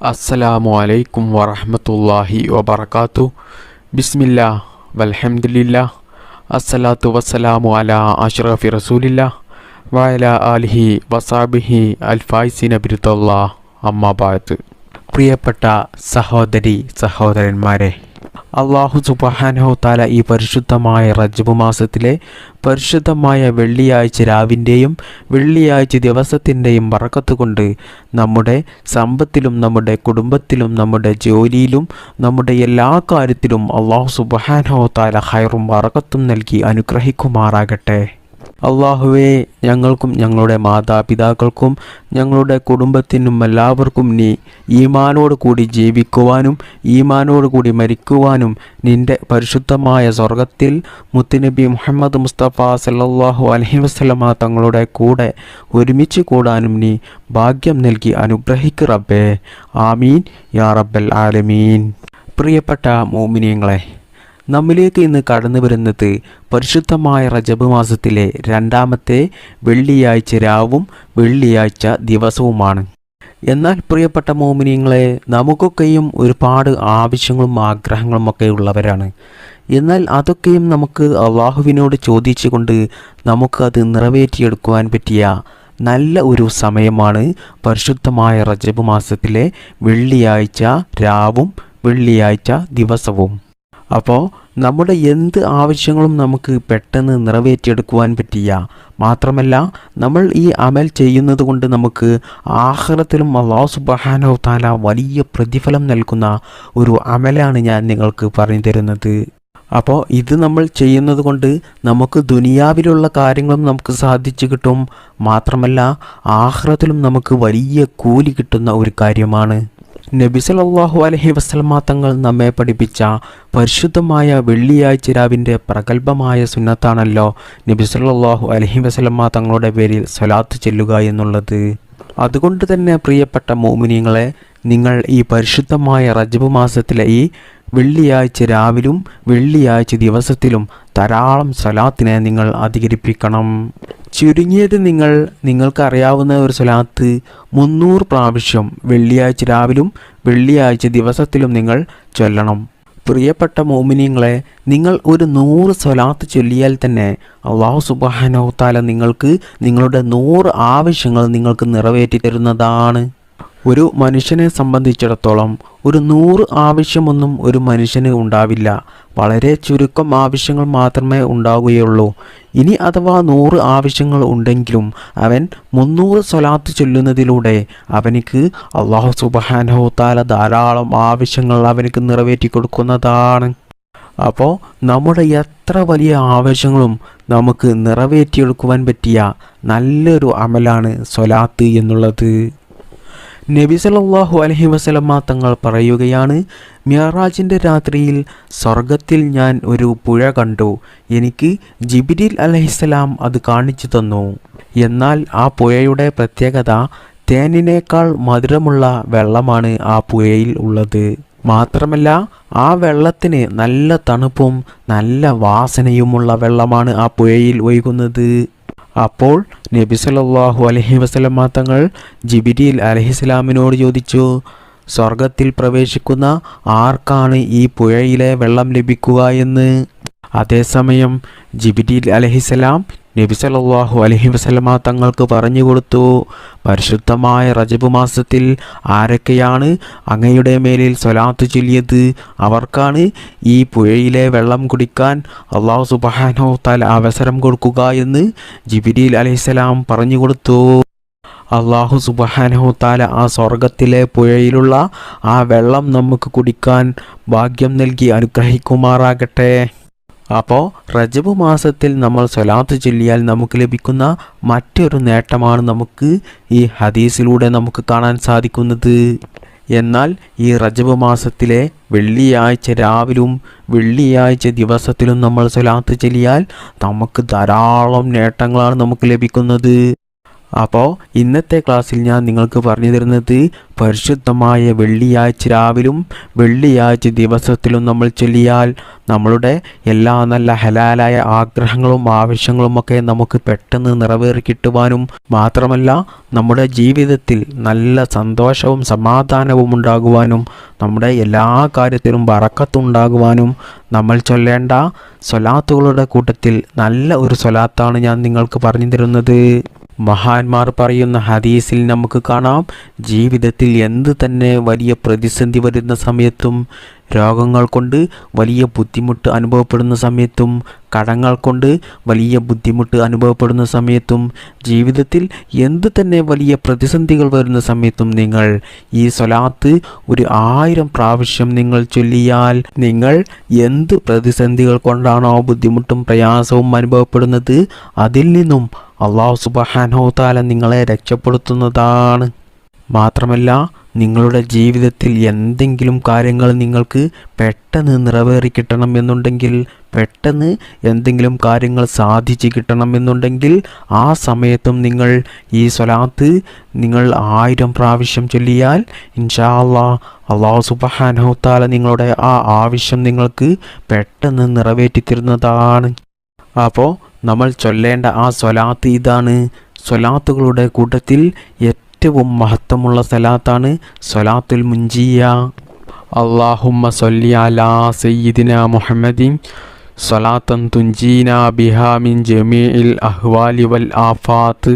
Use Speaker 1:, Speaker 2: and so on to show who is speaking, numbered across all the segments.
Speaker 1: അസ്സലാമു അലൈക്കും വറഹ്മത്തുള്ളാഹി വബറകാതുഹു. ബിസ്മില്ലാ വൽഹംദുലില്ലാ അസ്സലാത്തു വസ്സലാമു അലാ അഷ്റഫി റസൂലില്ലാ വഅലാ ആലിഹി വസഹ്ബിഹി അൽഫായിസിന ബിറുദല്ലാ അമ്മാ ബഅദ്. പ്രിയപ്പെട്ട സഹോദരി സഹോദരന്മാരെ, അല്ലാഹു സുബ്ഹാനഹു തആല ഈ പരിശുദ്ധമായ റജബ് മാസത്തിലെ പരിശുദ്ധമായ വെള്ളിയാഴ്ച രാവിൻ്റെയും വെള്ളിയാഴ്ച ദിവസത്തിൻ്റെയും ബറക്കത്ത് കൊണ്ട് നമ്മുടെ സമ്പത്തിലും നമ്മുടെ കുടുംബത്തിലും നമ്മുടെ ജോലിയിലും നമ്മുടെ എല്ലാ കാര്യത്തിലും അല്ലാഹു സുബ്ഹാനഹു തആല ഖൈറും ബറക്കത്തും നൽകി അനുഗ്രഹിക്കുമാറാകട്ടെ. അള്ളാഹുവേ, ഞങ്ങൾക്കും ഞങ്ങളുടെ മാതാപിതാക്കൾക്കും ഞങ്ങളുടെ കുടുംബത്തിനും എല്ലാവർക്കും നീ ഈമാനോട് കൂടി ജീവിക്കുവാനും ഈമാനോട് കൂടി മരിക്കുവാനും നിൻ്റെ പരിശുദ്ധമായ സ്വർഗത്തിൽ മുത്തുനബി മുഹമ്മദ് മുസ്തഫ സല്ലല്ലാഹു അലൈഹി വസല്ലമ തങ്ങളുടെ കൂടെ ഒരുമിച്ച് കൂടാനും നീ ഭാഗ്യം നൽകി അനുഗ്രഹിക്കു റബ്ബേ. ആമീൻ യാ റബ്ബൽ ആലമീൻ. പ്രിയപ്പെട്ട മോമിനീങ്ങളെ, നമ്മിലേക്ക് ഇന്ന് കടന്നു വരുന്നത് പരിശുദ്ധമായ റജബ് മാസത്തിലെ രണ്ടാമത്തെ വെള്ളിയാഴ്ച രാവും വെള്ളിയാഴ്ച ദിവസവുമാണ്. എന്നാൽ പ്രിയപ്പെട്ട മോമിനീങ്ങളെ, നമുക്കൊക്കെയും ഒരുപാട് ആവശ്യങ്ങളും ആഗ്രഹങ്ങളും ഒക്കെ ഉള്ളവരാണ്. എന്നാൽ അതൊക്കെയും നമുക്ക് അള്ളാഹുവിനോട് ചോദിച്ചുകൊണ്ട് നമുക്കത് നിറവേറ്റിയെടുക്കുവാൻ പറ്റിയ നല്ല ഒരു സമയമാണ് പരിശുദ്ധമായ റജബ് മാസത്തിലെ വെള്ളിയാഴ്ച രാവും വെള്ളിയാഴ്ച ദിവസവും. അപ്പോൾ നമ്മുടെ എന്ത് ആവശ്യങ്ങളും നമുക്ക് പെട്ടെന്ന് നിറവേറ്റിയെടുക്കുവാൻ പറ്റിയ, മാത്രമല്ല നമ്മൾ ഈ അമൽ ചെയ്യുന്നത് കൊണ്ട് നമുക്ക് ആഖിറത്തിലും അല്ലാഹു സുബ്ഹാനഹു തആല വലിയ പ്രതിഫലം നൽകുന്ന ഒരു അമലാണ് ഞാൻ നിങ്ങൾക്ക് പറഞ്ഞു തരുന്നത്. അപ്പോൾ ഇത് നമ്മൾ ചെയ്യുന്നത് കൊണ്ട് നമുക്ക് ദുനിയാവിലുള്ള കാര്യങ്ങളും നമുക്ക് സാധിച്ചു കിട്ടും, മാത്രമല്ല ആഖിറത്തിലും നമുക്ക് വലിയ കൂലി കിട്ടുന്ന ഒരു കാര്യമാണ്. നബി സല്ലല്ലാഹു അലൈഹി വസല്ലമ തങ്ങൾ നമ്മെ പഠിപ്പിച്ച പരിശുദ്ധമായ വെള്ളിയാഴ്ച രാവിൻ്റെ പ്രഗൽഭമായ സുന്നത്താണല്ലോ നബി സല്ലല്ലാഹു അലൈഹി വസല്ലമ തങ്ങളുടെ പേരിൽ സ്വലാത്ത് ചൊല്ലുക എന്നുള്ളത്. അതുകൊണ്ട് തന്നെ പ്രിയപ്പെട്ട മോമിനീങ്ങളെ, നിങ്ങൾ ഈ പരിശുദ്ധമായ റജബ് മാസത്തിലെ ഈ വെള്ളിയാഴ്ച രാവിലും വെള്ളിയാഴ്ച ദിവസത്തിലും ധാരാളം സ്വലാത്തിനെ നിങ്ങൾ അധികരിപ്പിക്കണം. ചുരുങ്ങിയത് നിങ്ങൾക്ക് അറിയാവുന്ന ഒരു സ്വലാത്ത് 300 പ്രാവശ്യം വെള്ളിയാഴ്ച രാവിലും വെള്ളിയാഴ്ച ദിവസത്തിലും നിങ്ങൾ ചൊല്ലണം. പ്രിയപ്പെട്ട മോമിനീങ്ങളെ, നിങ്ങൾ ഒരു 100 സ്വലാത്ത് ചൊല്ലിയാൽ തന്നെ അല്ലാഹു സുബ്ഹാനഹു തആല നിങ്ങൾക്ക് നിങ്ങളുടെ 100 ആവശ്യങ്ങൾ നിങ്ങൾക്ക് നിറവേറ്റി തരുന്നതാണ്. ഒരു മനുഷ്യനെ സംബന്ധിച്ചിടത്തോളം ഒരു 100 ആവശ്യമൊന്നും ഒരു മനുഷ്യന് ഉണ്ടാവില്ല. വളരെ ചുരുക്കം ആവശ്യങ്ങൾ മാത്രമേ ഉണ്ടാവുകയുള്ളൂ. ഇനി അഥവാ 100 ആവശ്യങ്ങൾ ഉണ്ടെങ്കിലും അവൻ 300 സ്വലാത്ത് ചൊല്ലുന്നതിലൂടെ അവനിക്ക് അല്ലാഹു സുബ്ഹാനഹു തആല ധാരാളം ആവശ്യങ്ങൾ അവനിക്ക് നിറവേറ്റി കൊടുക്കുന്നതാണ്. അപ്പോൾ നമ്മുടെ എത്ര വലിയ ആവശ്യങ്ങളും നമുക്ക് നിറവേറ്റിയെടുക്കുവാൻ പറ്റിയ നല്ലൊരു അമലാണ് സ്വലാത്ത് എന്നുള്ളത്. നബി സല്ലല്ലാഹു അലൈഹി വസല്ലമ തങ്ങൾ പറയുകയാണ്, മിഅ്റാജിൻ്റെ രാത്രിയിൽ സ്വർഗത്തിൽ ഞാൻ ഒരു പുഴ കണ്ടു. എനിക്ക് ജിബ്രീൽ അലൈഹിസ്സലാം അത് കാണിച്ചു തന്നു. എന്നാൽ ആ പുഴയുടെ പ്രത്യേകത തേനിനേക്കാൾ മധുരമുള്ള വെള്ളമാണ് ആ പുഴയിൽ ഉള്ളത്. മാത്രമല്ല ആ വെള്ളത്തിന് നല്ല തണുപ്പും നല്ല വാസനയുമുള്ള വെള്ളമാണ് ആ പുഴയിൽ ഒഴുകുന്നത്. അപ്പോൾ നബി സല്ലല്ലാഹു അലൈഹി വസല്ലമ തങ്ങൾ ജിബ്രീൽ അലൈഹിസ്സലാമിനോട് ചോദിച്ചു, സ്വർഗത്തിൽ പ്രവേശിക്കുന്ന ആർക്കാണ് ഈ പുഴയിലെ വെള്ളം ലഭിക്കുക എന്ന്. അതേസമയം ജിബ്രീൽ അലൈഹിസ്സലാം നബി സല്ലല്ലാഹു അലൈഹി വസല്ലമ തങ്ങൾക്ക് പറഞ്ഞു കൊടുത്തു, പരിശുദ്ധമായ റജബ് മാസത്തിൽ ആരൊക്കെയാണ് അങ്ങയുടെ മേലിൽ സ്വലാത്ത് ചൊല്ലിയത് അവർക്കാണ് ഈ പുഴയിലെ വെള്ളം കുടിക്കാൻ അല്ലാഹു സുബ്ഹാനഹു തആല അവസരം കൊടുക്കുക എന്ന് ജിബ്രീൽ അലൈഹിസ്സലാം പറഞ്ഞു കൊടുത്തു. അല്ലാഹു സുബ്ഹാനഹു തആല ആ സ്വർഗത്തിലെ പുഴയിലുള്ള ആ വെള്ളം നമുക്ക് കുടിക്കാൻ ഭാഗ്യം നൽകി അനുഗ്രഹിക്കുമാറാകട്ടെ. അപ്പോൾ റജബ് മാസത്തിൽ നമ്മൾ സ്വലാത്ത് ചൊല്ലിയാൽ നമുക്ക് ലഭിക്കുന്ന മറ്റൊരു നേട്ടമാണ് നമുക്ക് ഈ ഹദീസിലൂടെ നമുക്ക് കാണാൻ സാധിക്കുന്നത്. എന്നാൽ ഈ റജബ് മാസത്തിലെ വെള്ളിയാഴ്ച രാവിലും വെള്ളിയാഴ്ച ദിവസത്തിലും നമ്മൾ സ്വലാത്ത് ചൊല്ലിയാൽ നമുക്ക് ധാരാളം നേട്ടങ്ങളാണ് നമുക്ക് ലഭിക്കുന്നത്. അപ്പോൾ ഇന്നത്തെ ക്ലാസ്സിൽ ഞാൻ നിങ്ങൾക്ക് പറഞ്ഞു തരുന്നത് പരിശുദ്ധമായ വെള്ളിയാഴ്ച രാവിലും വെള്ളിയാഴ്ച ദിവസത്തിലും നമ്മൾ ചൊല്ലിയാൽ നമ്മളുടെ എല്ലാ നല്ല ഹലാലായ ആഗ്രഹങ്ങളും ആവശ്യങ്ങളുമൊക്കെ നമുക്ക് പെട്ടെന്ന് നിറവേറി കിട്ടുവാനും മാത്രമല്ല നമ്മുടെ ജീവിതത്തിൽ നല്ല സന്തോഷവും സമാധാനവും ഉണ്ടാകുവാനും നമ്മുടെ എല്ലാ കാര്യത്തിലും ബറക്കത്തുണ്ടാകുവാനും നമ്മൾ ചൊല്ലേണ്ട സ്വലാത്തുകളുടെ കൂട്ടത്തിൽ നല്ല ഒരു സ്വലാത്താണ് ഞാൻ നിങ്ങൾക്ക് പറഞ്ഞു തരുന്നത്. മഹാന്മാർ പറയുന്ന ഹദീസിൽ നമുക്ക് കാണാം, ജീവിതത്തിൽ എന്ത് തന്നെ വലിയ പ്രതിസന്ധി വരുന്ന സമയത്തും, രോഗങ്ങൾ കൊണ്ട് വലിയ ബുദ്ധിമുട്ട് അനുഭവപ്പെടുന്ന സമയത്തും, കടങ്ങൾ കൊണ്ട് വലിയ ബുദ്ധിമുട്ട് അനുഭവപ്പെടുന്ന സമയത്തും, ജീവിതത്തിൽ എന്ത് തന്നെ വലിയ പ്രതിസന്ധികൾ വരുന്ന സമയത്തും നിങ്ങൾ ഈ സ്വലാത്ത് 1000 പ്രാവശ്യം നിങ്ങൾ ചൊല്ലിയാൽ നിങ്ങൾ എന്ത് പ്രതിസന്ധികൾ കൊണ്ടാണോ ബുദ്ധിമുട്ടും പ്രയാസവും അനുഭവപ്പെടുന്നത് അതിൽ നിന്നും അല്ലാഹു സുബ്ഹാനഹു തആല നിങ്ങളെ രക്ഷപ്പെടുത്തുന്നതാണ്. മാത്രമല്ല നിങ്ങളുടെ ജീവിതത്തിൽ എന്തെങ്കിലും കാര്യങ്ങൾ നിങ്ങൾക്ക് പെട്ടെന്ന് നിറവേറി കിട്ടണം എന്നുണ്ടെങ്കിൽ, പെട്ടെന്ന് എന്തെങ്കിലും കാര്യങ്ങൾ സാധിച്ചു കിട്ടണം എന്നുണ്ടെങ്കിൽ ആ സമയത്തും നിങ്ങൾ ഈ സ്വലാത്ത് നിങ്ങൾ 1000 പ്രാവശ്യം ചൊല്ലിയാൽ ഇൻഷാ അല്ലാഹ് അല്ലാഹു സുബ്ഹാനഹു തആല നിങ്ങളുടെ ആ ആവശ്യം നിങ്ങൾക്ക് പെട്ടെന്ന് നിറവേറ്റി തരുന്നതാണ്. അപ്പോൾ നമ്മൾ ചൊല്ലേണ്ട ആ സ്വലാത്ത് ഇതാണ്. സ്വലാത്തുകളുടെ കൂട്ടത്തിൽ ഏറ്റവും മഹത്വമുള്ള സ്വലാത്താണ് സ്വലാത്തുൽ മുൻജിയ. അല്ലാഹുമ്മ സ്വല്ലി അലാ സയ്യിദിന മുഹമ്മദിൻ സ്വലാത്തൻ തുൻജീന ബിഹാ മിൻ ജമീഇൽ അഹ്വാലി വൽ ആഫാത്ത്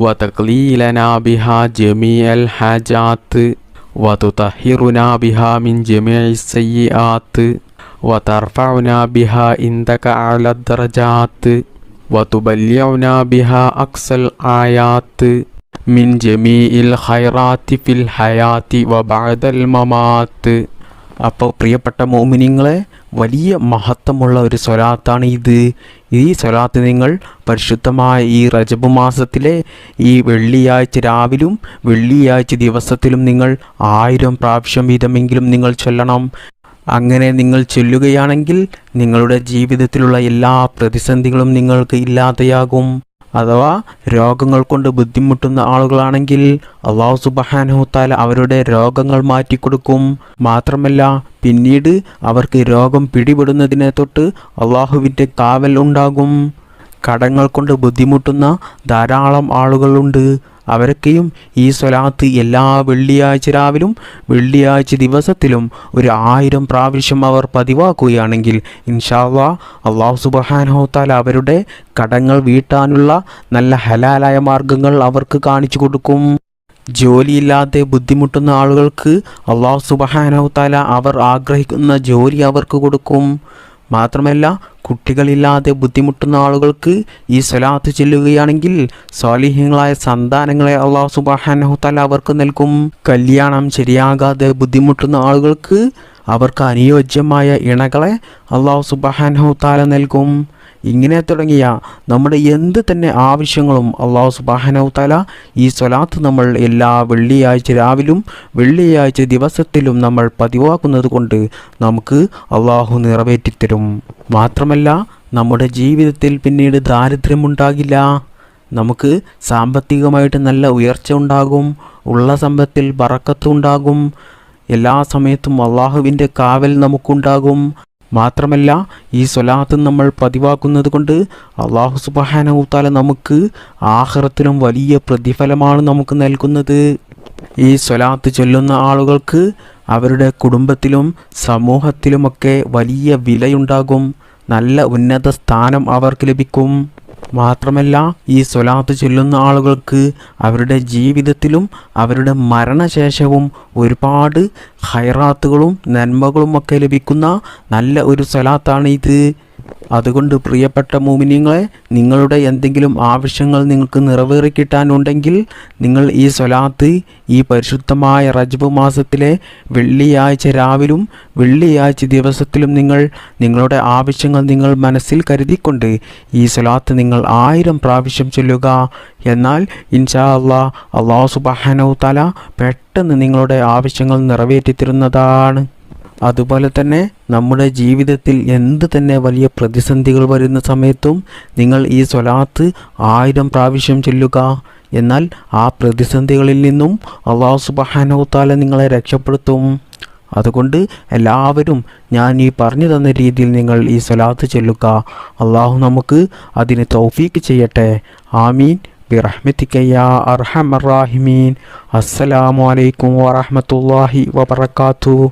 Speaker 1: വതഖ്ലീലനാ ബിഹാ ജമീഅൽ ഹാജാത്ത് വതുതഹിറുനാ ബിഹാ മിൻ ജമീഇസ് സയ്യിആത്ത് വതർഫഉനാ ബിഹാ ഇൻദക അഅല ദറജാത്ത് വതുബല്ലിഉനാ ബിഹാ അക്സൽ ആയാത്ത് മിൻ ജമീഇൽ ഖൈറാത്തി ഫിൽ ഹയാത്തി വബഅദൽ മമാത്ത്. അപ്പോൾ പ്രിയപ്പെട്ട മുഅ്മിനീങ്ങളെ, വലിയ മഹത്വമുള്ള ഒരു സ്വലാത്താണ് ഇത്. ഈ സ്വലാത്ത് നിങ്ങൾ പരിശുദ്ധമായ ഈ റജബ് മാസത്തിലെ ഈ വെള്ളിയാഴ്ച രാവിലും വെള്ളിയാഴ്ച ദിവസത്തിലും നിങ്ങൾ 1000 പ്രാവശ്യം വീതമെങ്കിലും നിങ്ങൾ ചൊല്ലണം. അങ്ങനെ നിങ്ങൾ ചൊല്ലുകയാണെങ്കിൽ നിങ്ങളുടെ ജീവിതത്തിലുള്ള എല്ലാ പ്രതിസന്ധികളും നിങ്ങൾക്ക് ഇല്ലാതെയാകും. അഥവാ രോഗങ്ങൾ കൊണ്ട് ബുദ്ധിമുട്ടുന്ന ആളുകളാണെങ്കിൽ അല്ലാഹു സുബ്ഹാനഹു തആല അവരുടെ രോഗങ്ങൾ മാറ്റിക്കൊടുക്കും. മാത്രമല്ല പിന്നീട് അവർക്ക് രോഗം പിടിപെടുന്നതിനെ തൊട്ട് അല്ലാഹുവിൻ്റെ കാവൽ ഉണ്ടാകും. കടങ്ങൾ കൊണ്ട് ബുദ്ധിമുട്ടുന്ന ധാരാളം ആളുകളുണ്ട്. അവരൊക്കെയും ഈ സ്വലാത്ത് എല്ലാ വെള്ളിയാഴ്ച രാവിലും വെള്ളിയാഴ്ച ദിവസത്തിലും 1000 പ്രാവശ്യം അവർ പതിവാക്കുകയാണെങ്കിൽ ഇൻഷാ അല്ലാഹ് അല്ലാഹു സുബ്ഹാനഹു തആല അവരുടെ കടങ്ങൾ വീട്ടാനുള്ള നല്ല ഹലാലായ മാർഗങ്ങൾ അവർക്ക് കാണിച്ചു കൊടുക്കും. ജോലിയില്ലാതെ ബുദ്ധിമുട്ടുന്ന ആളുകൾക്ക് അല്ലാഹു സുബ്ഹാനഹു തആല അവർ ആഗ്രഹിക്കുന്ന ജോലി അവർക്ക് കൊടുക്കും. മാത്രമല്ല കുട്ടികളില്ലാതെ ബുദ്ധിമുട്ടുന്ന ആളുകൾക്ക് ഈ സ്വലാത്ത് ചൊല്ലുകയാണെങ്കിൽ സ്വാലിഹീങ്ങളായ സന്താനങ്ങളെ അല്ലാഹു സുബ്ഹാനഹു തആല അവർക്ക് നൽകും. കല്യാണം ശരിയാകാതെ ബുദ്ധിമുട്ടുന്ന ആളുകൾക്ക് അവർക്ക് അനുയോജ്യമായ ഇണകളെ അല്ലാഹു സുബ്ഹാനഹു തആല നൽകും. ഇങ്ങനെ തുടങ്ങിയ നമ്മുടെ എന്ത് തന്നെ ആവശ്യങ്ങളും അല്ലാഹു സുബ്ഹാനഹു തആല ഈ സ്വലാത്ത് നമ്മൾ എല്ലാ വെള്ളിയാഴ്ച രാവിലും വെള്ളിയാഴ്ച ദിവസത്തിലും നമ്മൾ പതിവാക്കുന്നത് കൊണ്ട് നമുക്ക് അല്ലാഹു നിറവേറ്റിത്തരും. മാത്രമല്ല നമ്മുടെ ജീവിതത്തിൽ പിന്നീട് ദാരിദ്ര്യമുണ്ടാകില്ല. നമുക്ക് സാമ്പത്തികമായിട്ട് നല്ല ഉയർച്ച ഉണ്ടാകും. ഉള്ള സമ്പത്തിൽ ബറക്കത്തുണ്ടാകും. എല്ലാ സമയത്തും അല്ലാഹുവിൻ്റെ കാവൽ നമുക്കുണ്ടാകും. മാത്രമല്ല ഈ സ്വലാത്ത് നമ്മൾ പതിവാക്കുന്നത് കൊണ്ട് അല്ലാഹു സുബ്ഹാനഹു തആല നമുക്ക് ആഖിറത്തിലും വലിയ പ്രതിഫലമാണ് നമുക്ക് നൽകുന്നത്. ഈ സ്വലാത്ത് ചൊല്ലുന്ന ആളുകൾക്ക് അവരുടെ കുടുംബത്തിലും സമൂഹത്തിലുമൊക്കെ വലിയ വിലയുണ്ടാകും. നല്ല ഉന്നത സ്ഥാനം അവർക്ക് ലഭിക്കും. മാത്രമല്ല ഈ സ്വലാത്ത് ചൊല്ലുന്ന ആളുകൾക്ക് അവരുടെ ജീവിതത്തിലും അവരുടെ മരണശേഷവും ഒരുപാട് ഖൈറാത്തുകളും നന്മകളുമൊക്കെ ലഭിക്കുന്ന നല്ല ഒരു സ്വലാത്താണ് ഇത്. അതുകൊണ്ട് പ്രിയപ്പെട്ട മുഅ്മിനീങ്ങളെ, നിങ്ങളുടെ എന്തെങ്കിലും ആവശ്യങ്ങൾ നിങ്ങൾക്ക് നിറവേറി കിട്ടാനുണ്ടെങ്കിൽ നിങ്ങൾ ഈ സ്വലാത്ത് ഈ പരിശുദ്ധമായ റജബ് മാസത്തിലെ വെള്ളിയാഴ്ച രാവിലും വെള്ളിയാഴ്ച ദിവസത്തിലും നിങ്ങളുടെ ആവശ്യങ്ങൾ നിങ്ങൾ മനസ്സിൽ കരുതിക്കൊണ്ട് ഈ സ്വലാത്ത് നിങ്ങൾ 1000 പ്രാവശ്യം ചൊല്ലുക. എന്നാൽ ഇൻഷാ അല്ലാഹ് അല്ലാഹു സുബ്ഹാനഹു തആല പെട്ടെന്ന് നിങ്ങളുടെ ആവശ്യങ്ങൾ നിറവേറ്റി തരുന്നതാണ്. അതുപോലെ തന്നെ നമ്മുടെ ജീവിതത്തിൽ എന്ത് തന്നെ വലിയ പ്രതിസന്ധികൾ വരുന്ന സമയത്തും നിങ്ങൾ ഈ സ്വലാത്ത് 1000 പ്രാവശ്യം ചൊല്ലുക.
Speaker 2: എന്നാൽ ആ പ്രതിസന്ധികളിൽ നിന്നും അല്ലാഹു സുബ്ഹാനഹു തആല നിങ്ങളെ രക്ഷപ്പെടുത്തും. അതുകൊണ്ട് എല്ലാവരും ഞാൻ ഈ പറഞ്ഞു തന്ന രീതിയിൽ നിങ്ങൾ ഈ സ്വലാത്ത് ചൊല്ലുക. അള്ളാഹു നമുക്ക് അതിന് തൗഫീക്ക് ചെയ്യട്ടെ. ആമീൻ ബിറഹ്മതിക യാ അർഹമർ റാഹിമീൻ. അസ്സലാമു അലൈക്കും വറഹ്മത്തുള്ളാഹി വബറകാതുഹു.